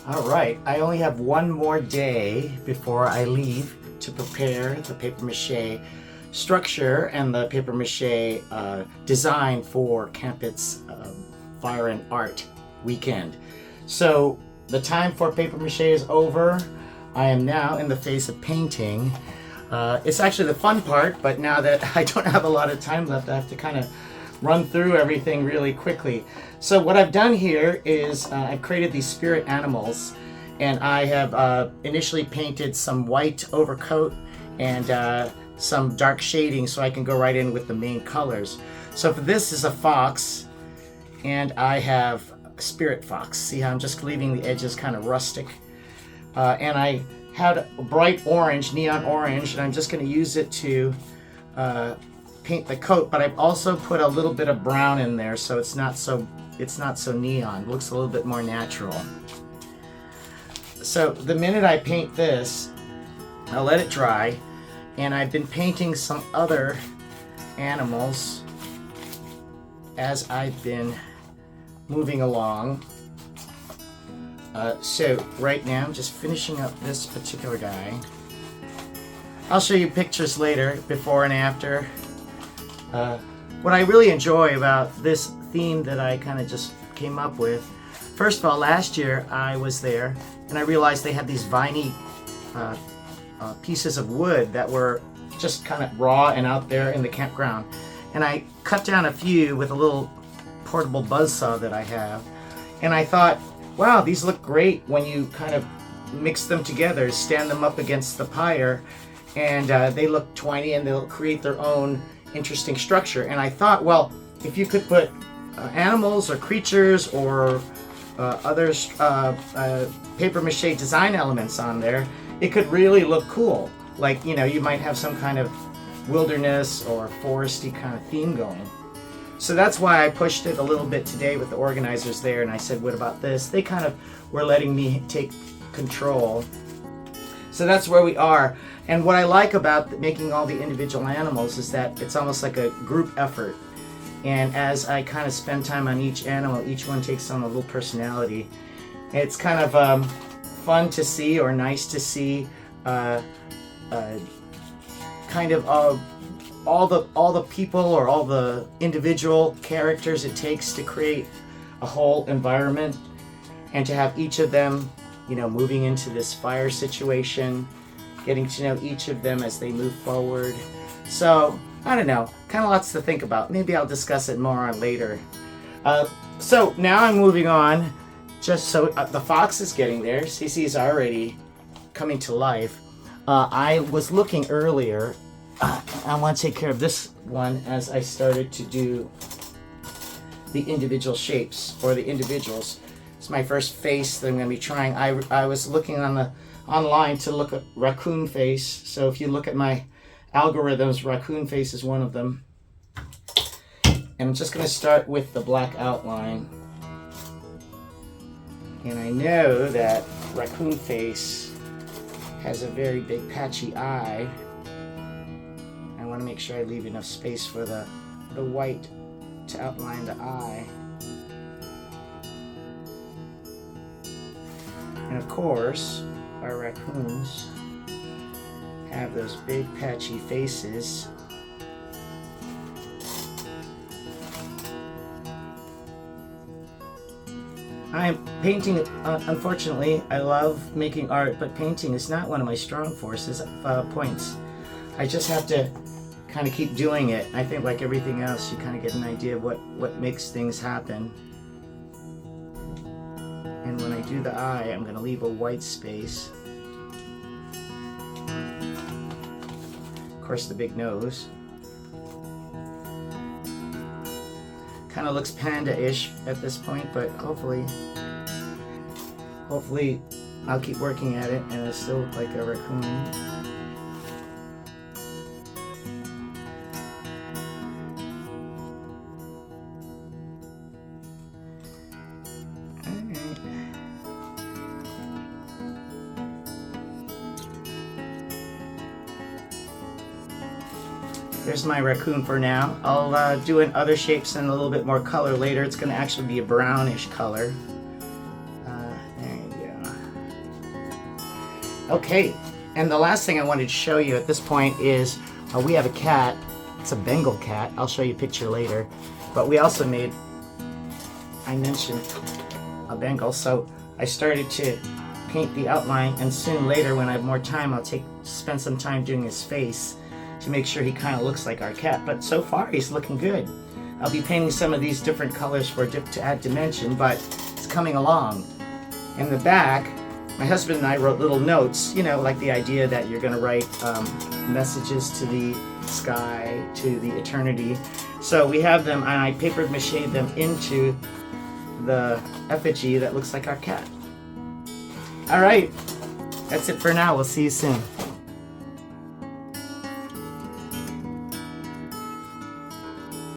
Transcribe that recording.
All right, I only have one more day before I leave to prepare the paper mache structure and the paper mache design for Campit's Fire and Art weekend. So the time for paper mache is over. I am now in the phase of painting. It's actually the fun part, but now that I don't have a lot of time left, I have to kind of run through everything really quickly. So what I've done here is I've created these spirit animals, and I have initially painted some white overcoat and some dark shading so I can go right in with the main colors. So for this is a fox, and I have a spirit fox. See how I'm just leaving the edges kind of rustic. And I had a bright orange, neon orange, and I'm just going to use it to paint the coat, but I've also put a little bit of brown in there so it's not so neon. It looks a little bit more natural. So the minute I paint this, I'll let it dry, and I've been painting some other animals as I've been moving along. So right now I'm just finishing up this particular guy. I'll show you pictures later, before and after. What I really enjoy about this theme that I kind of just came up with, first of all, last year I was there and I realized they had these viney pieces of wood that were just kind of raw and out there in the campground. And I cut down a few with a little portable buzzsaw that I have. And I thought, wow, these look great when you kind of mix them together, stand them up against the pyre, and they look twiny and they'll create their own interesting structure. And I thought, well, if you could put animals or creatures or other paper mache design elements on there, it could really look cool. Like, you know, you might have some kind of wilderness or foresty kind of theme going. So that's why I pushed it a little bit today with the organizers there, and I said, what about this? They kind of were letting me take control. So that's where we are. And what I like about making all the individual animals is that it's almost like a group effort. And as I kind of spend time on each animal, each one takes on a little personality. It's kind of fun to see, or nice to see, kind of all the people or all the individual characters it takes to create a whole environment, and to have each of them, you know, moving into this fire situation, getting to know each of them as they move forward. So I don't know, kind of lots to think about. Maybe I'll discuss it more on later. So now I'm moving on. Just so the fox is getting there. Cece's already coming to life. I was looking earlier. I want to take care of this one as I started to do the individual shapes, or the individuals. It's my first face that I'm going to be trying. I was looking online to look at raccoon face. So if you look at my algorithms, raccoon face is one of them. And I'm just going to start with the black outline. And I know that raccoon face has a very big patchy eye. I want to make sure I leave enough space for the white to outline the eye. And of course, our raccoons have those big patchy faces. I'm painting, unfortunately, I love making art, but painting is not one of my strong points. I just have to kind of keep doing it. I think like everything else, you kind of get an idea of what makes things happen. And when I do the eye, I'm going to leave a white space. Of course, the big nose. Kind of looks panda-ish at this point, but hopefully I'll keep working at it and it'll still look like a raccoon. There's my raccoon for now. I'll do in other shapes and a little bit more color later. It's going to actually be a brownish color. There you go. Okay, and the last thing I wanted to show you at this point is we have a cat. It's a Bengal cat. I'll show you a picture later. But we also made, I mentioned, a Bengal, so I started to paint the outline, and soon later when I have more time I'll spend some time doing his face to make sure he kind of looks like our cat. But so far he's looking good. I'll be painting some of these different colors to add dimension, but it's coming along. In the back, my husband and I wrote little notes, you know, like the idea that you're going to write messages to the sky, to the eternity. So we have them, and I paper mache them into the effigy that looks like our cat. All right, that's it for now. We'll see you soon.